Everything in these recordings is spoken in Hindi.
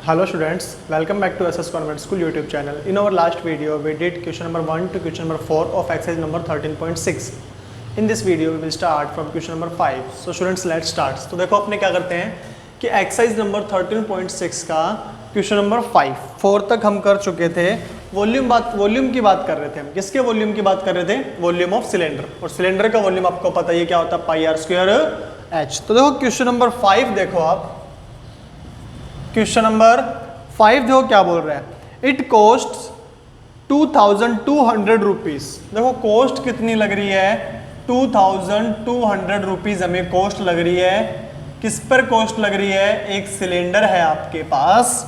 Hello students, welcome back to SS Convent School YouTube channel. In our last video, we did question number 1 to question number 4 of exercise number 13.6. In this video, we will start from question number 5. So students, let's start. तो देखो अपने क्या करते हैं कि exercise number 13.6 का question number 4 तक हम कर चुके थे. वॉल्यूम की बात कर रहे थे हम. किसके वॉल्यूम की बात कर रहे थे? Volume of cylinder. और सिलेंडर का वॉल्यूम आपको पता ही क्या होता है, पाई आर स्क्वायर एच. तो देखो क्वेश्चन नंबर 5 देखो आप. क्वेश्चन नंबर 5 देखो क्या बोल रहा है. It cost 2200 rupees. देखो कॉस्ट कितनी लग रही है? 2200 रुपीज हमें कॉस्ट लग रही है. किस पर कॉस्ट लग रही है? एक सिलेंडर है आपके पास.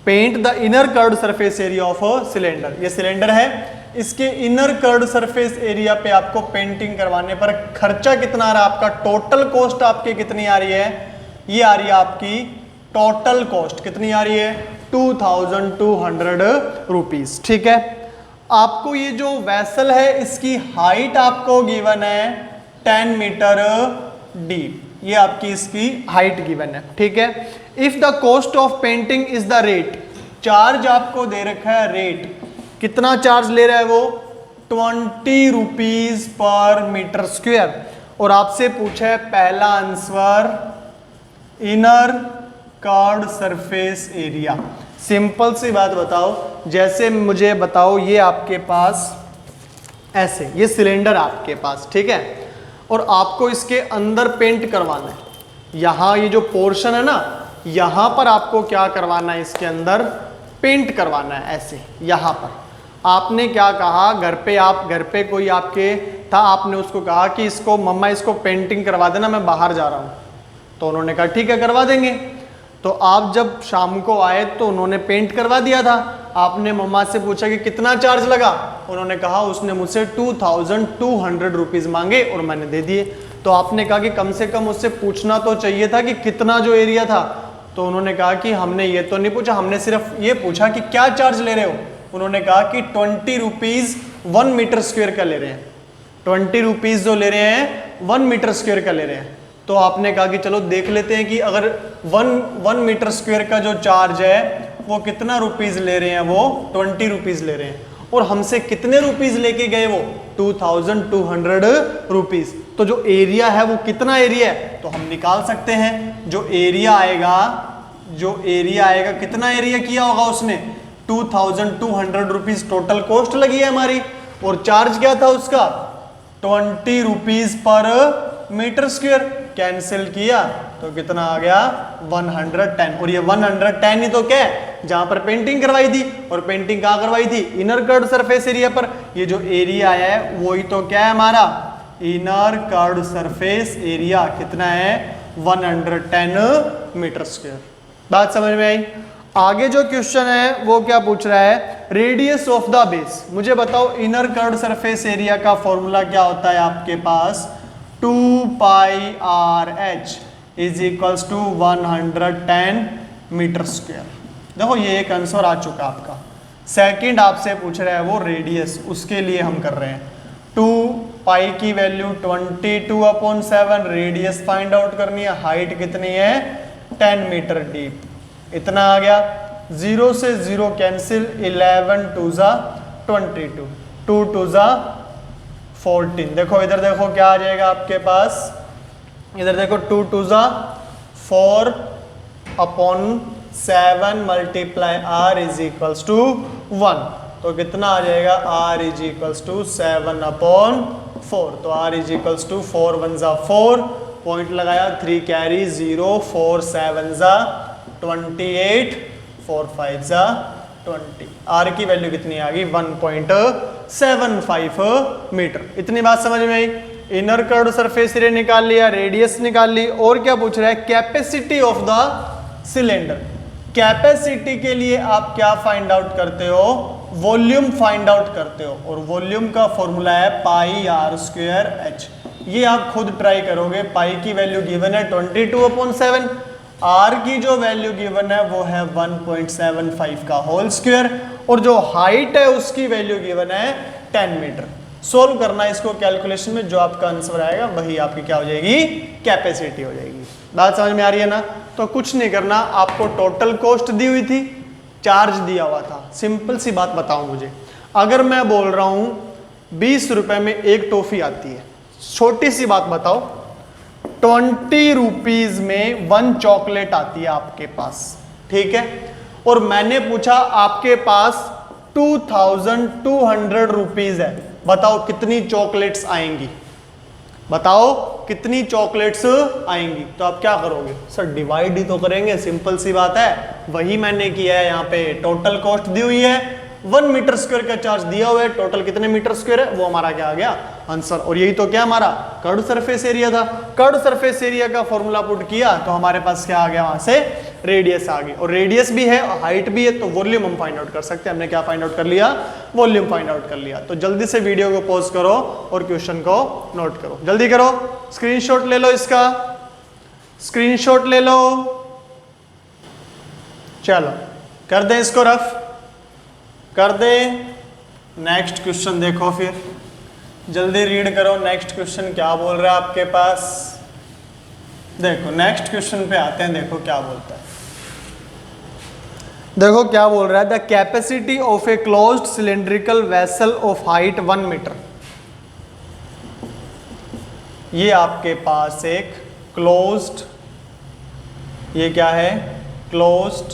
Paint the inner curved surface area of a cylinder. ये सिलेंडर है, इसके इनर कर्व्ड सरफेस एरिया पे आपको पेंटिंग करवाने पर खर्चा कितना आ रहा है आपका? टोटल कॉस्ट आपकी कितनी आ रही है? ये आ रही है आपकी टोटल कॉस्ट कितनी आ रही है? 2200 रुपीज. ठीक है. आपको ये जो वेसल है इसकी हाइट आपको गिवन है 10 मीटर डीप. ये आपकी इसकी हाइट गिवन है. ठीक है. If the cost of painting is the rate. Charge आपको दे रखा है रेट. कितना चार्ज ले रहा है वो? 20 रुपीज पर मीटर स्क्वायर. और आपसे पूछा है पहला answer inner curved surface area. Simple सी बात बताओ, जैसे मुझे बताओ ये आपके पास ऐसे ये सिलेंडर आपके पास. ठीक है. और आपको इसके अंदर पेंट करवाना है. यहाँ ये जो पोर्शन है ना, यहाँ पर आपको क्या करवाना है? इसके अंदर पेंट करवाना है. ऐसे यहाँ पर आपने क्या कहा, घर पे कोई आपके था, आपने उसको कहा कि इसको मम्मा इसको पेंटिंग करवा देना, मैं बाहर जा रहा हूँ. तो उन्होंने कहा ठीक है करवा देंगे. तो आप जब शाम को आए तो उन्होंने पेंट करवा दिया था. आपने मम्मा से पूछा कि कितना चार्ज लगा? उन्होंने कहा, उसने मुझसे 2200 रुपीज मांगे और मैंने दे दिए. तो आपने कहा कि कम से कम उससे पूछना तो चाहिए था कि कितना जो एरिया था. तो उन्होंने कहा कि हमने ये तो नहीं पूछा, हमने सिर्फ ये पूछा कि क्या चार्ज ले रहे हो. उन्होंने कहा कि 20 रुपीज 1 मीटर स्क्वायर का ले रहे हैं. 20 रुपीज जो ले रहे हैं 1 मीटर स्क्वायर का ले रहे हैं. तो आपने कहा कि चलो देख लेते हैं कि अगर 1 मीटर स्क्वायर का जो चार्ज है वो कितना रुपीज ले रहे हैं? वो 20 रुपीज ले रहे हैं. और हमसे कितने रुपीज लेके गए वो? 2200 रुपीज. तो जो एरिया है वो कितना एरिया है? तो हम निकाल सकते हैं. जो एरिया आएगा कितना एरिया किया होगा उसने? 2200 रुपीज टोटल कॉस्ट लगी है हमारी. और चार्ज क्या था उसका? 20 rupees per metre square. Cancel किया तो कितना आ गया? 110. और ये 110 ही तो क्या है? जहां पर पेंटिंग करवाई थी. और पेंटिंग कहां करवाई थी? इनर कर्व्ड सरफेस एरिया पर. ये जो एरिया आया है वही तो क्या है हमारा? Inner curved surface area. कितना है? 110 मीटर स्क्वायर. बात समझ में आई? आगे जो क्वेश्चन है वो क्या पूछ रहा है? Radius of the base. मुझे बताओ इनर कर्व्ड सरफेस एरिया का फॉर्मूला क्या होता है आपके पास? 2 pi r h is equals to 110 metre square. देखो ये एक आंसर आ चुका आपका. सेकंड आपसे पूछ रहा है वो रेडियस, उसके लिए हम कर रहे हैं. 2 पाई की वैल्यू 22/7. रेडियस फाइंड आउट करनी है. हाइट कितनी है? 10 मीटर डीप. इतना आ गया. 0 से 0 कैंसिल. 11 2 जा 22, 2 2 जा 14. देखो इधर देखो क्या आ जाएगा आपके पास? इधर देखो 2 2 जा 4/7 multiply r is equals to 1. तो कितना आ जाएगा? r is equals to 7/4. तो r इज इक्वल्स टू 4 1 जा 4. पॉइंट लगाया. 3 कैरी 0. 4 7 जा 28. 4 5 जा 20. r की वैल्यू कितनी आ गई? 1.75 मीटर. इतनी बात समझ में आई? इनर कर्व्ड सरफेस एरिया निकाल लिया, रेडियस निकाल ली. और क्या पूछ रहा है? Capacity of the cylinder. Capacity के लिए आप क्या फाइंड आउट करते हो? वॉल्यूम फाइंड आउट करते हो. और वॉल्यूम का फॉर्मूला है पाई आर स्क्वायर एच. ये आप खुद ट्राई करोगे. पाई की वैल्यू गिवन है 22/7. आर की जो वैल्यू गिवन है वो है 1.75 का होल स्क्वायर. और जो हाइट है उसकी वैल्यू गिवन है 10 मीटर. सोल्व करना है इसको कैलकुलेशन में. जो आपका आंसर आएगा वही आपकी क्या हो जाएगी? कैपेसिटी हो जाएगी. बात समझ में आ रही है ना? तो कुछ नहीं करना, आपको टोटल कॉस्ट दी हुई थी, चार्ज दिया हुआ था। सिंपल सी बात बताओ मुझे, अगर मैं बोल रहा हूं 20 रुपए में एक टॉफी आती है, छोटी सी बात बताओ, 20 रुपीज में 1 चॉकलेट आती है आपके पास, ठीक है, और मैंने पूछा आपके पास 2200 रुपीज है, बताओ कितनी चॉकलेट्स आएंगी, बताओ कितनी चॉकलेट्स आएंगी। तो आप क्या करोगे सर, डिवाइड ही तो करेंगे, सिंपल सी बात है, वही मैंने किया है। यहाँ पे टोटल कॉस्ट दी हुई है, 1 मीटर स्क्वायर का चार्ज दिया हुआ है, टोटल कितने मीटर स्क्वायर है वो हमारा क्या आ गया आंसर। और यही तो क्या हमारा कर्व सरफेस एरिया था। कर्व सरफेस एरिया का फॉर्मूला पुट किया तो हमारे पास क्या आ गया, वहां से रेडियस आ गई, और रेडियस भी है और हाइट भी है, तो वॉल्यूम हम फाइंड आउट कर सकते हैं। हमने क्या फाइंड आउट कर लिया, वॉल्यूम फाइंड आउट कर लिया। तो जल्दी से वीडियो को पॉज करो और क्वेश्चन को नोट करो, जल्दी करो, स्क्रीनशॉट ले लो, इसका स्क्रीनशॉट ले लो, चलो कर दें इसको, रफ कर दे। नेक्स्ट क्वेश्चन देखो, फिर जल्दी रीड करो, नेक्स्ट क्वेश्चन क्या बोल रहा है आपके पास। देखो नेक्स्ट क्वेश्चन पे आते हैं, देखो क्या बोलता है, देखो क्या बोल रहा है, the capacity of a closed cylindrical vessel of height 1 metre. ये आपके पास एक क्लोज्ड, ये क्या है, क्लोज्ड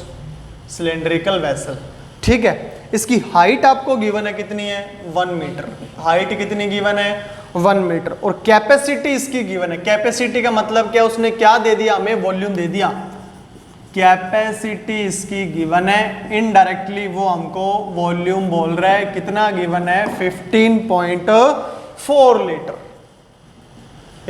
सिलेंड्रिकल वेसल, ठीक है। इसकी हाइट आपको गिवन है, कितनी है 1 मीटर, हाइट कितनी गिवन है 1 मीटर, और कैपेसिटी इसकी गिवन है। कैपेसिटी का मतलब क्या, उसने क्या दे दिया हमें, वॉल्यूम दे दिया। कैपेसिटी इसकी गिवन है, इनडायरेक्टली वो हमको वॉल्यूम बोल रहा है, कितना गिवन है 15.4 लीटर।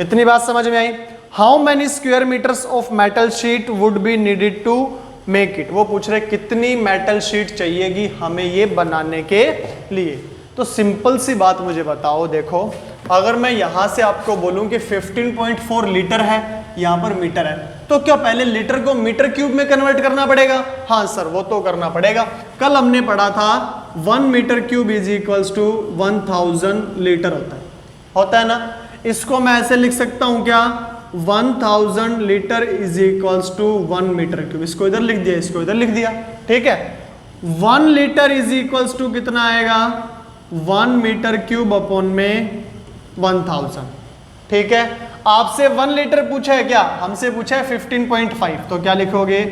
इतनी बात समझ में आई। How many square metres of metal sheet would be needed to make it, वो पूछ रहे कितनी मेटल शीट चाहिएगी हमें ये बनाने के लिए। तो सिंपल सी बात मुझे बताओ, देखो अगर मैं यहां से आपको बोलूं कि 15.4 लीटर है, यहां पर मीटर है, तो क्या पहले लीटर को मीटर क्यूब में कन्वर्ट करना पड़ेगा? हाँ सर, वो तो करना पड़ेगा। कल हमने पढ़ा था 1 metre cube is equals to 1000 litre होता है ना। इसको मैं ऐसे लिख सकता हूं क्या, 1000 litre is equals to 1 metre cube. इसको इधर लिख दिया, इसको इधर लिख दिया, ठीक है। 1 लीटर इज इक्वल्स टू कितना आएगा, 1 मीटर क्यूब अपॉन में 1000, ठीक है। आपसे 1 लीटर पूछा है क्या, हमसे पूछा है 15.5, तो क्या लिखोगे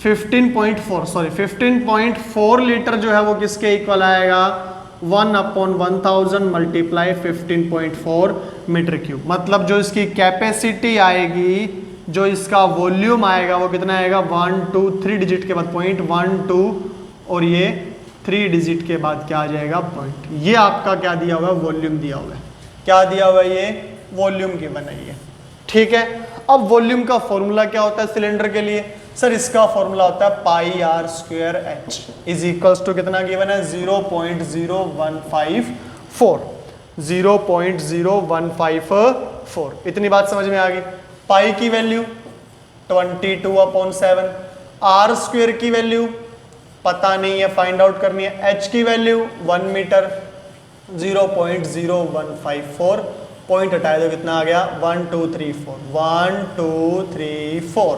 15.4 लीटर जो है वो किसके इक्वल आएगा, 1/1000 मल्टीप्लाई 15.4 मीटर क्यूब। मतलब जो इसकी कैपेसिटी आएगी, जो इसका वॉल्यूम आएगा वो कितना आएगा, 1 2 3 डिजिट के बाद पॉइंट, 1 2 और ये 3 डिजिट के बाद क्या आ जाएगा, पॉइंट। ये आपका क्या दिया हुआ है, वॉल्यूम दिया हुआ है। क्या दिया हुआ है, ये वॉल्यूम की बनाई है, ठीक है। अब वॉल्यूम का फॉर्मूला क्या होता है सिलेंडर के लिए, सर इसका फॉर्मूला होता है pi r square h is equals to कितना गिवन है, 0.0154, 0.0154। इतनी बात समझ में आ गई। पाई की वैल्यू 22/7, आर स्क्वायर की वैल्यू पता नहीं है, फाइंड आउट करनी है। एच की वैल्यू 1 मीटर, 0.0154, पॉइंट हटाए तो कितना आ गया, 1 2 3 4, 1 2 3 4,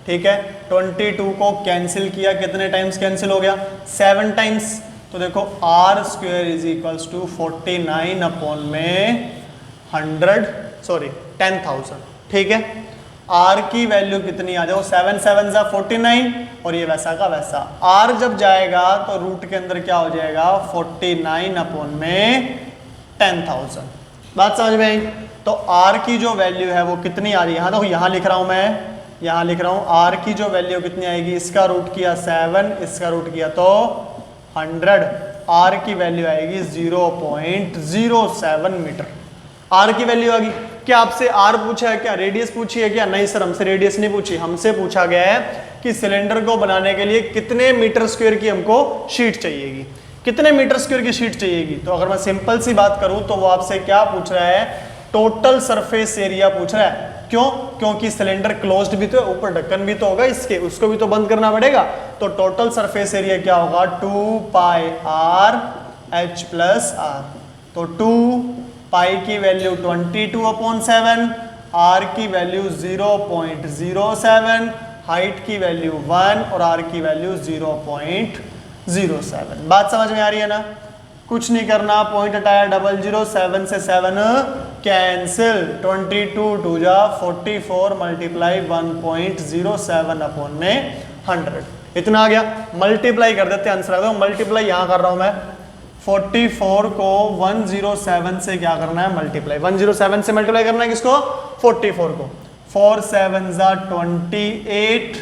ठीक है। 22 को कैंसिल किया, कितने टाइम्स कैंसिल हो गया, 7 टाइम्स। तो देखो r square is equals to 49 upon में 10,000, ठीक है। आर की वैल्यू कितनी आ जाओ, 7 7 जा 49, और ये वैसा का वैसा। आर जब जाएगा तो रूट के अंदर क्या हो जाएगा, 49 अपॉन में 10,000। बात समझ में आई। तो आर की जो वैल्यू है वो कितनी आ रही है, यहाँ देखो, यहाँ लिख रहा हूं मैं, यहाँ लिख रहा हूं आर की जो वैल्यू कितनी आएगी, इसका रूट किया 7, इसका रूट किया तो 100, आर की वैल्यू आएगी 0.07 मीटर। आर की वैल्यू आ गई। क्या आपसे आर पूछा है क्या, रेडियस पूछी है क्या? नहीं सर, हमसे रेडियस नहीं पूछी, हमसे पूछा गया है कि सिलेंडर को बनाने के लिए कितने मीटर स्क्वायर की हमको शीट चाहिएगी, कितने मीटर स्क्वायर की शीट चाहिएगी। तो अगर मैं सिंपल सी बात करूं तो वो आपसे क्या पूछ रहा है, टोटल सरफेस एरिया पूछ रहा है। क्यों? क्योंकि सिलेंडर क्लोज्ड भी तो है, ऊपर ढक्कन भी तो होगा इसके, उसको भी तो बंद करना पड़ेगा। तो टोटल सरफेस एरिया क्या होगा, 2 pi r h plus are. तो 2 पाई की वैल्यू 22/7, आर की वैल्यू 0.07, हाइट की वैल्यू 1 और आर की वैल्यू 0.07। बात समझ में आ रही है ना? कुछ नहीं करना, पॉइंट हटाया, 007 से 7 कैंसिल, 22 2 जा 44 मल्टीप्लाई 1.07 अपॉन में 100, इतना आ गया। मल्टीप्लाई कर देते हैं, आंसर आ गया। मल्टीप्लाई यहाँ कर रहा हूँ मैं, 44 को 107 से क्या करना है? मल्टीप्लाई। 107 से मल्टीप्लाई करना है किसको? 44 को। 4 7 जा 28,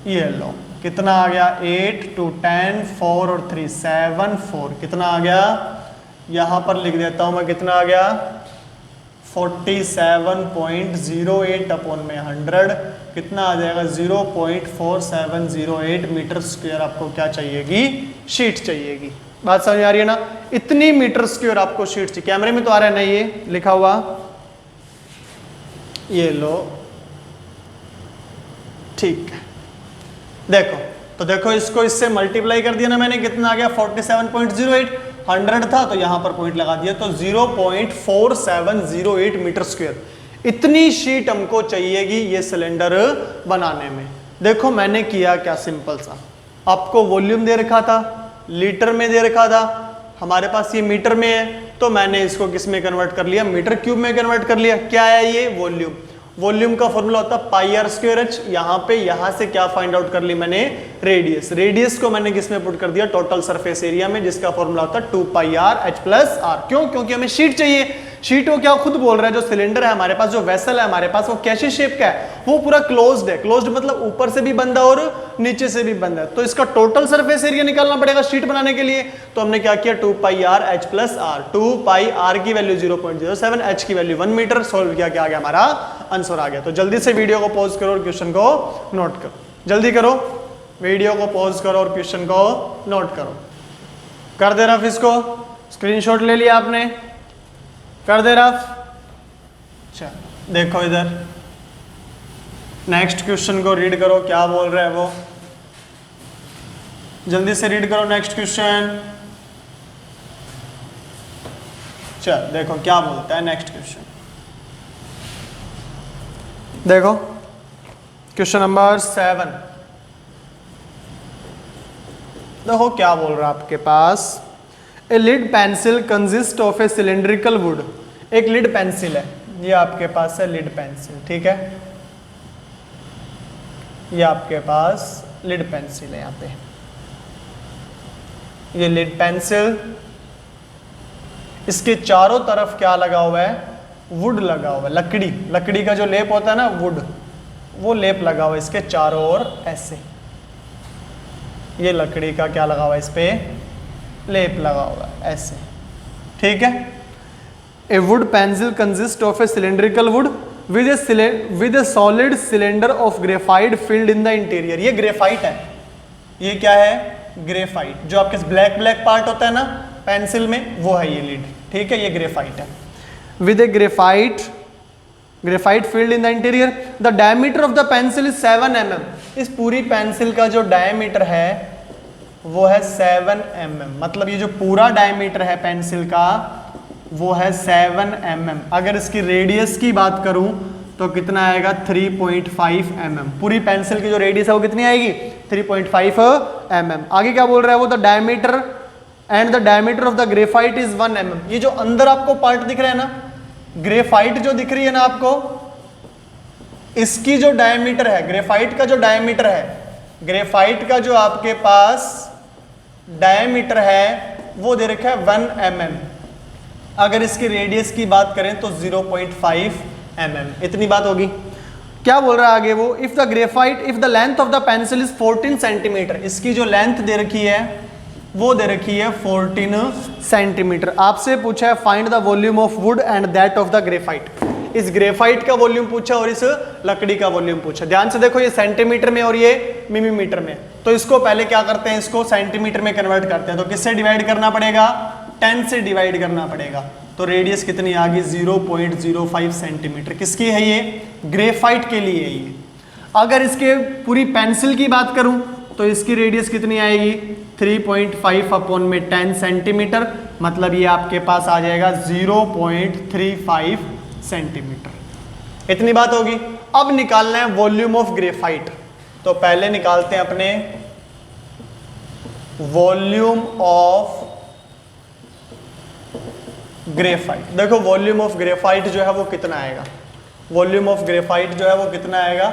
ये लो कितना आ गया? 8 2 10 4 और 3 7 4, कितना आ गया? यहाँ पर लिख देता हूँ मैं, कितना आ गया? 47.08 अपॉन में 100, कितना आ जाएगा? 0.4708 मीटर स्क्वायर आपको क्या चाहिएगी? शीट चाहिएगी। बात समझ आ रही है ना? इतनी मीटर स्क्वायर आपको शीट चाहिए। कैमरे में तो आ रहा है ना ये लिखा हुआ? ये लो, ठीक है। देखो तो देखो, इसको इससे मल्टीप्लाई कर दिया ना मैंने, कितना आ गया? 47.08। 100 था तो यहां पर पॉइंट लगा दिया, तो 0.4708 मीटर स्क्वायर इतनी शीट हमको चाहिएगी ये सिलेंडर बनाने में। देखो मैंने किया क्या, सिंपल सा, आपको वॉल्यूम दे रखा था, लीटर में दे रखा था, हमारे पास ये मीटर में है, तो मैंने इसको किस में कन्वर्ट कर लिया? मीटर क्यूब में कन्वर्ट कर लिया। क्या है ये? वॉल्यूम। वॉल्यूम का फॉर्मूला होता है पाई आर स्क्वायर एच। यहाँ से क्या फाइंड आउट कर ली मैंने? रेडियस। रेडियस को मैंने किस में पुट कर दिया? टोटल सरफेस एरिया में, जिसका फॉर्मूला होता है 2 pi r h plus are. क्यों? क्योंकि हमें शीट चाहिए। शीट वो क्या खुद बोल रहा है, जो सिलेंडर है हमारे पास, जो वेसल है हमारे पास, वो कैसी शेप का है? वो पूरा क्लोज्ड है। क्लोज्ड मतलब ऊपर से भी बंद है और नीचे से भी बंद है, तो इसका टोटल सरफेस एरिया निकालना पड़ेगा शीट बनाने के लिए। तो हमने क्या किया? 2 pi r h plus r. 2 pi r की वैल्यू 0.07, एच की वैल्यू 1 मीटर। सोल्व किया, क्या आ गया? हमारा आंसर आ गया। तो जल्दी से वीडियो को पॉज करो और क्वेश्चन को नोट करो। जल्दी करो, वीडियो को पॉज करो और क्वेश्चन को नोट करो। कर दे रफ, इसको स्क्रीनशॉट ले लिया आपने? कर दे रफ? अच्छा देखो इधर, नेक्स्ट क्वेश्चन को रीड करो, क्या बोल रहा है वो, जल्दी से रीड करो नेक्स्ट क्वेश्चन। चल देखो क्या बोलता है नेक्स्ट क्वेश्चन। देखो क्वेश्चन नंबर 7, देखो क्या बोल रहा है आपके पास। A lead pencil consist of a cylindrical wood. एक लिड पेंसिल है, ये आपके पास है लिड पेंसिल, ठीक है, ये आपके पास लिड पेंसिल है। यहाँ पे ये लिड पेंसिल, इसके चारों तरफ क्या लगा हुआ है? वुड लगा हुआ है, लकड़ी। लकड़ी का जो लेप होता है ना, वुड, वो लेप लगा हुआ है इसके चारों ओर ऐसे। ये लकड़ी का क्या लगा हुआ है? इस पे लेप लगा हुआ है ऐसे, ठीक है। A wood pencil consist of a cylindrical wood with a solid cylinder of graphite filled in the interior. ये ग्रेफाइट है, ये क्या है? ग्रेफाइट। जो आपके ब्लैक ब्लैक पार्ट होता है ना पेंसिल में, वो है ये लीड, ठीक है, ये ग्रेफाइट है। With A graphite field in the interior, the diameter of the pencil is 7 mm। इस पूरी पेंसिल का जो डायमीटर है वो है 7 mm। मतलब ये जो पूरा डायमीटर है पेंसिल का वो है 7 mm। अगर इसकी रेडियस की बात करूं तो कितना आएगा? 3.5 mm। पूरी पेंसिल की जो रेडियस है वो कितनी आएगी? 3.5 mm। आगे क्या बोल रहा है वो? The diameter and the diameter of the graphite is 1 mm। ये जो अंदर आपको पार्ट दिख रहा है ना, ग्रेफाइट जो दिख रही है ना आपको, इसकी जो डायमीटर है, ग्रेफाइट का जो डायमीटर है, ग्रेफाइट का जो आपके पास डायमीटर है वो दे रखा है 1 mm। अगर इसकी रेडियस की बात करें तो 0.5 mm। इतनी बात होगी। क्या बोल रहा है आगे वो? If the length of the pencil is 14 centimetre. इसकी जो लेंथ दे रखी है वो दे रखी है 14 सेंटीमीटर। आपसे पूछा है find the volume of would and that of the graphite. इस ग्रेफाइट का वॉल्यूम पूछा और इस लकड़ी का वॉल्यूम पूछा। ध्यान से देखो, ये सेंटीमीटर में और ये मिलीमीटर में, तो इसको पहले क्या करते हैं? इसको सेंटीमीटर में कन्वर्ट करते हैं। तो किससे डिवाइड करना पड़ेगा? 10 से डिवाइड करना पड़ेगा। तो रेडियस कितनी आ गई? 0.05 सेंटीमीटर। किसकी है ये? ग्रेफाइट के लिए है ये। अगर इसके पूरी पेंसिल की बात करूं तो इसकी रेडियस कितनी आएगी? 3.5 अपॉन में 10 सेंटीमीटर। मतलब ये आपके पास आ जाएगा 0.35 सेंटीमीटर। इतनी बात होगी। अब निकालना है वॉल्यूम ऑफ ग्रेफाइट। तो पहले निकालते हैं अपने वॉल्यूम ऑफ ग्रेफाइट। देखो वॉल्यूम ऑफ ग्रेफाइट जो है वो कितना आएगा, वॉल्यूम ऑफ ग्रेफाइट जो है वो कितना आएगा,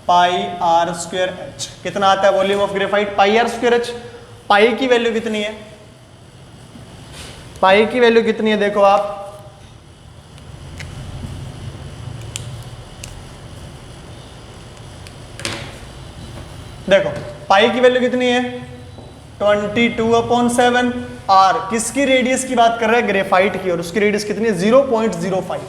पाई आर स्क्वायर एच। कितना आता है volume of graphite, pi r square h. Pi की वैल्यू कितनी है, पाई की वैल्यू कितनी है, देखो आप, देखो पाई की वैल्यू कितनी है 22/7। आर किसकी रेडियस की बात कर रहे हैं, ग्रेफाइट की, और उसकी रेडियस कितनी है 0.05।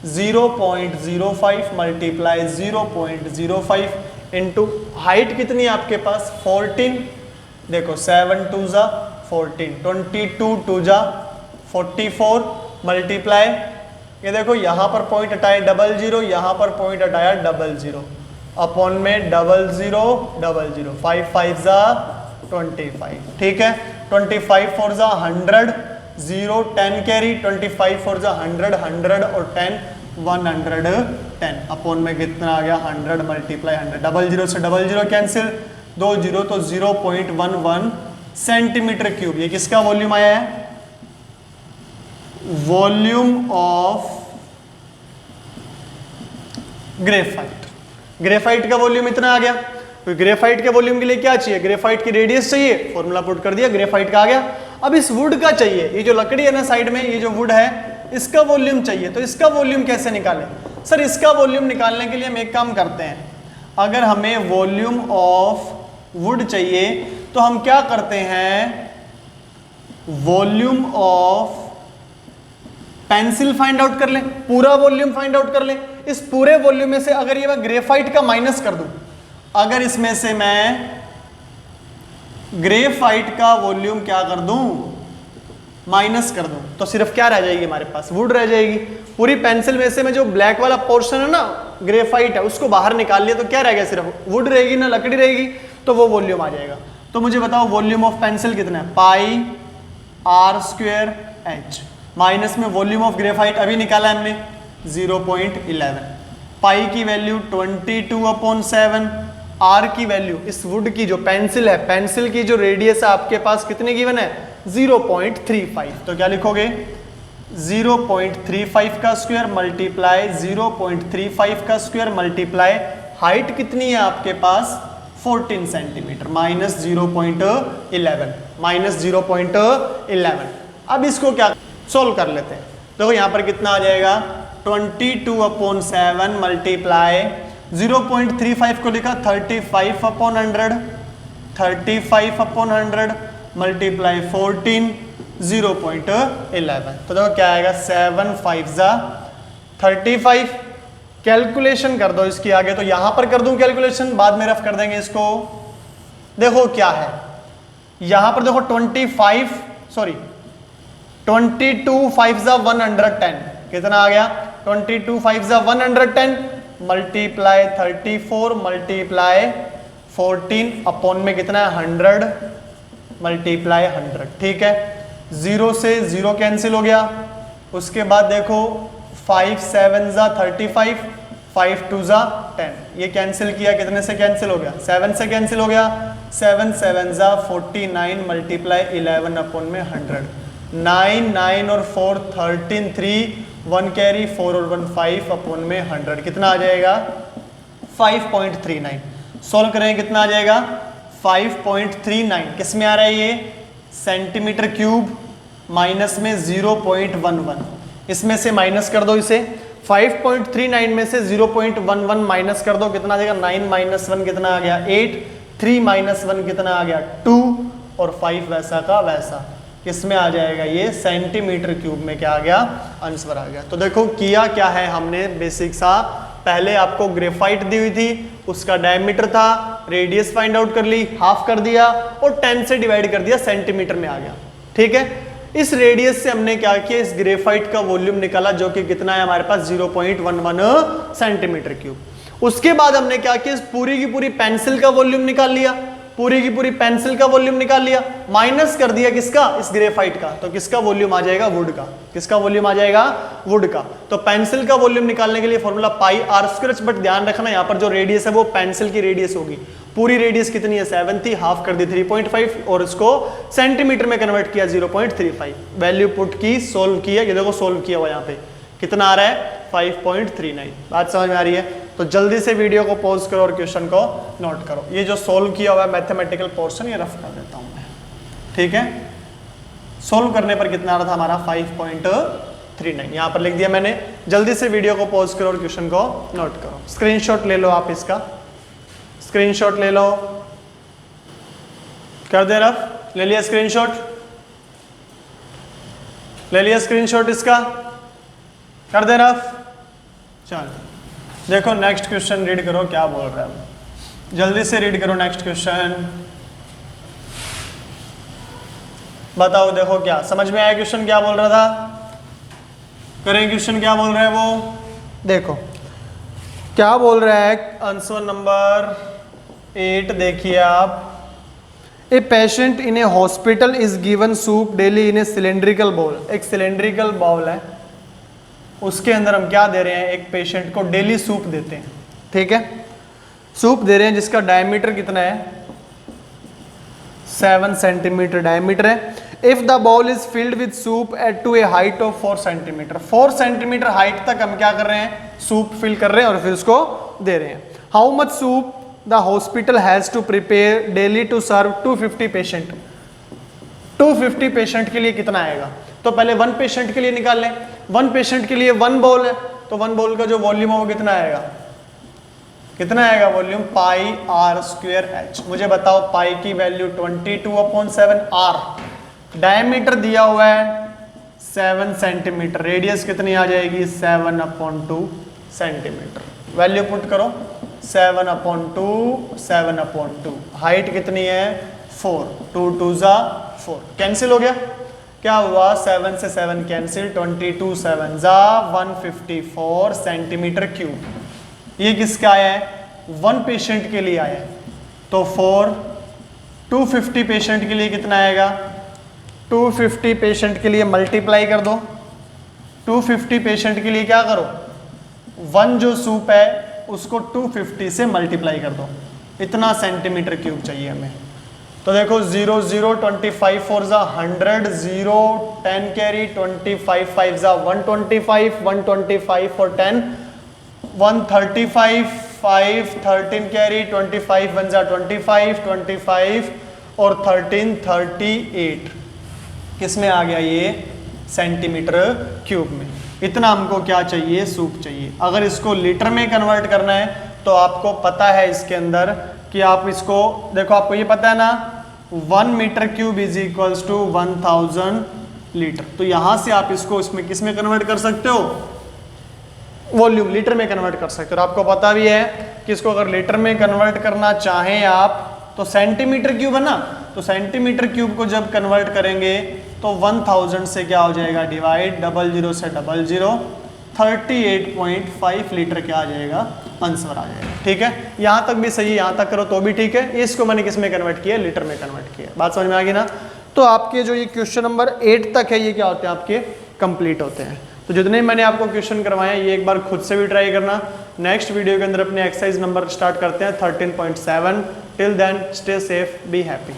0.05 मल्टीप्लाई 0.05 इंटू हाइट कितनी है आपके पास 14। देखो 7 2 जा 14, 22 2 जा 44 मल्टीप्लाई, ये देखो यहाँ पर पॉइंट हटाए 00, यहाँ पर पॉइंट हटाया 00 अपॉन में 00 00, 5 5 जा 25। ठीक है, 25 4 जा 100, 0 10 कैरी, 25 4 जा 100, 100 और 10 110 अपॉन में कितना आ गया 100 मल्टीप्लाई 100, 00 से 00 कैंसिल, 2 0 तो 0.11 सेंटीमीटर क्यूब। ये किसका वॉल्यूम आया है, वॉल्यूम ऑफ ग्रेफाइट। ग्रेफाइट का वॉल्यूम इतना आ गया, तो ग्रेफाइट के वॉल्यूम के लिए क्या चाहिए, ग्रेफाइट की रेडियस चाहिए, फॉर्मूला पुट कर दिया, ग्रेफाइट का आ गया। अब इस वुड का चाहिए, ये जो लकड़ी है ना साइड में, ये जो वुड है इसका वॉल्यूम चाहिए। तो इसका वॉल्यूम कैसे निकालें सर, इसका वॉल्यूम निकालने के लिए हम एक काम करते हैं, अगर हमें वॉल्यूम ऑफ वुड चाहिए तो हम क्या करते हैं, volume of pencil find out कर लें, पूरा वॉल्यूम फाइंड आउट कर लें। इस पूरे वॉल्यूम में से अगर ये मैं ग्रेफाइट का माइनस कर दूं, अगर इसमें से मैं ग्रेफाइट का वॉल्यूम क्या कर दूं, माइनस कर दूं, तो सिर्फ क्या रह जाएगी हमारे पास, वुड रह जाएगी। पूरी पेंसिल में से मैं जो ब्लैक वाला पोर्शन है ना ग्रेफाइट है उसको बाहर निकाल लिया, तो क्या रह गया, सिर्फ वुड रहेगी ना लकड़ी रहेगी, तो वो वॉल्यूम आ जाएगा। तो मुझे बताओ वॉल्यूम ऑफ पेंसिल कितना है, pi r square H, minus में वॉल्यूम ऑफ ग्रेफाइट अभी निकाला है हमने 0.11, पाई की वैल्यू 22/7, आर की वैल्यू इस वुड की जो पेंसिल है, पेंसिल की जो रेडियस है आपके पास कितने गिवन है 0.35, तो क्या लिखोगे 0.35 का स्क्वायर मल्टीप्लाई 0.35 का स्क्वायर मल्टीप्लाई हाइट कितनी है आपके पास 14 सेंटीमीटर माइनस 0.11 माइनस 0.11। अब इसको क्या सोल्व कर लेते हैं, देखो यहाँ पर कितना आ जाएगा 22/7 मल्टीप्लाई 0.35 को लिखा 35/100, 35/100 मल्टीप्लाई 14 0.11, तो देखो क्या आएगा 7 5 जा 35। कैलकुलेशन कर दो इसकी आगे, तो यहां पर कर दूं कैलकुलेशन, बाद में रफ कर देंगे इसको। देखो क्या है यहां पर, देखो 22 5 जा 110, कितना आ गया 22 5 जा 110 मल्टीप्लाई 34 मल्टीप्लाई 14 अपॉन में कितना है 100 मल्टीप्लाई 100। ठीक है, 0 से 0 कैंसिल हो गया। उसके बाद देखो 5 7 जा 35, 5 2 जा 10, ये कैंसिल किया, कितने से कैंसिल हो गया 7 से कैंसिल हो गया, 7 7 जा 49 मल्टीप्लाई 11 अपॉन में 100, 9 9 और 4 13 3 1 कैरी 4 और 1 5 अपॉन में 100, कितना आ जाएगा 5.39। सोल्व करें कितना आ जाएगा 5.39, किस में आ रहा है ये सेंटीमीटर क्यूब, माइनस में 0.11, इसमें से माइनस कर दो इसे, 5.39 में से 0.11 माइनस कर दो, कितना आ जाएगा 9 माइनस 1 कितना आ गया 8, 3 माइनस 1 कितना आ गया 2 और 5 वैसा का वैसा, किस में आ जाएगा ये सेंटीमीटर क्यूब में क्या आ गया आंसर आ गया। तो देखो किया क्या है हमने, बेसिक सा पहले आपको ग्रेफाइट दी हुई थी, उसका डायमीटर था, रेडियस फाइंड आउट कर ली, हाफ कर दिया और 10 से डिवाइड कर दिया, सेंटीमीटर में आ गया। ठीक है, इस रेडियस से हमने क्या किया, इस ग्रेफाइट का वॉल्यूम निकाला जो कि कितना है हमारे पास 0.11 सेंटीमीटर क्यूब। उसके बाद हमने क्या किया, इस पूरी की पूरी पेंसिल का वॉल्यूम निकाल लिया, पूरी की पूरी पेंसिल का वॉल्यूम निकाल लिया, माइनस कर दिया किसका, इस ग्रेफाइट का, तो किसका वॉल्यूम आ जाएगा, वुड का। किसका वॉल्यूम आ जाएगा, वुड का। तो पेंसिल का वॉल्यूम निकालने के लिए formula pi r square, but ध्यान रखना यहाँ पर जो रेडियस है वो पेंसिल की रेडियस होगी। पूरी रेडियस कितनी है 7 थी, हाफ कर दी 3.5 और इसको सेंटीमीटर में कन्वर्ट किया 0.35। वैल्यू पुट की, सोल्व किया, ये देखो सोल्व किया हुआ यहाँ पे कितना आ रहा है 5.39। बात समझ में आ रही है? तो जल्दी से वीडियो को पॉज करो और क्वेश्चन को नोट करो। ये जो सोल्व किया हुआ है मैथमेटिकल पोर्शन ये रफ कर देता हूं मैं, ठीक है। सोल्व करने पर कितना आ रहा था हमारा 5.39, यहां पर लिख दिया मैंने। जल्दी से वीडियो को पॉज करो और क्वेश्चन को नोट करो। स्क्रीनशॉट ले लो आप इसका, स्क्रीनशॉट ले लो, कर दे रफ, ले लिया स्क्रीनशॉट, ले लिया स्क्रीनशॉट इसका, कर दे रफ। चल देखो नेक्स्ट क्वेश्चन रीड करो क्या बोल रहा है, जल्दी से रीड करो नेक्स्ट क्वेश्चन, बताओ देखो क्या समझ में आया, क्वेश्चन क्या बोल रहा था, करें क्वेश्चन क्या बोल रहा है वो, देखो क्या बोल रहा है। आंसर नंबर 8 देखिए आप, a patient in a hospital is given soup daily in a cylindrical bowl. एक सिलेंड्रिकल बाउल है, उसके अंदर हम क्या दे रहे हैं, एक पेशेंट को डेली सूप देते हैं, ठीक है। सूप दे रहे हैं जिसका डायमीटर कितना है 7 सेंटीमीटर डायमीटर है। If the bowl is filled with soup at to a height of 4 centimetre, 4 centimetre height तक हम क्या कर रहे हैं, सूप फिल कर रहे हैं और फिर उसको दे रहे हैं। How much soup the hospital has to prepare daily to serve 250 patient. 250 patient के लिए कितना आएगा, तो पहले 1 पेशेंट के लिए निकाल लें। 1 पेशेंट के लिए 1 बाउल है, तो 1 बाउल का जो वॉल्यूम है वो कितना आएगा, कितना आएगा volume, pi r square h. मुझे बताओ पाई की वैल्यू 22/7, आर डायमीटर दिया हुआ है 7 सेंटीमीटर, रेडियस कितनी आ जाएगी 7/2 सेंटीमीटर। वैल्यू पुट करो 7/2, 7/2, हाइट कितनी है 4, 2 2 जा 4, कैंसिल हो गया, क्या हुआ 7 से 7 कैंसिल, 22 7 जा 154 सेंटीमीटर क्यूब। ये किसका आया है, 1 पेशेंट के लिए आया है, तो 4 250 पेशेंट के लिए कितना आएगा, 250 पेशेंट के लिए मल्टीप्लाई कर दो, 250 पेशेंट के लिए क्या करो, 1 जो सूप है उसको 250 से मल्टीप्लाई कर दो, इतना सेंटीमीटर क्यूब चाहिए हमें। तो देखो 0 0 25 4 जा 100, 0 10 कैरी 25 5 जा 125, 125 और 10 135, 5 13 कैरी 25 1 जा 25, 25 और 13 38, किस में आ गया ये सेंटीमीटर क्यूब में। इतना हमको क्या चाहिए, सूप चाहिए। अगर इसको लीटर में कन्वर्ट करना है तो आपको पता है इसके अंदर कि आप इसको देखो, आपको ये पता है ना 1 metre cube is equals to 1000 litre. तो यहां से आप इसको इसमें किस में कन्वर्ट कर सकते हो, वॉल्यूम लीटर में कन्वर्ट कर सकते हो। और आपको पता भी है कि इसको अगर लीटर में कन्वर्ट करना चाहें आप तो सेंटीमीटर क्यूब है ना, तो सेंटीमीटर क्यूब को जब कन्वर्ट करेंगे तो 1000 से क्या हो जाएगा डिवाइड, 00 से 00, 38.5 लीटर क्या आ जाएगा, आंसर आ जाएगा। ठीक है, यहाँ तक भी सही, यहाँ तक करो तो भी ठीक है। इसको मैंने किस में कन्वर्ट किया, लीटर में कन्वर्ट किया। बात समझ में आ गई ना। तो आपके जो ये क्वेश्चन नंबर 8 तक है ये क्या होते हैं, आपके कंप्लीट होते हैं। तो जितने मैंने आपको क्वेश्चन करवाए हैं ये एक बार खुद से भी ट्राई करना। नेक्स्ट वीडियो के अंदर अपने एक्सरसाइज नंबर स्टार्ट करते हैं 13.7। Till then stay safe, be happy.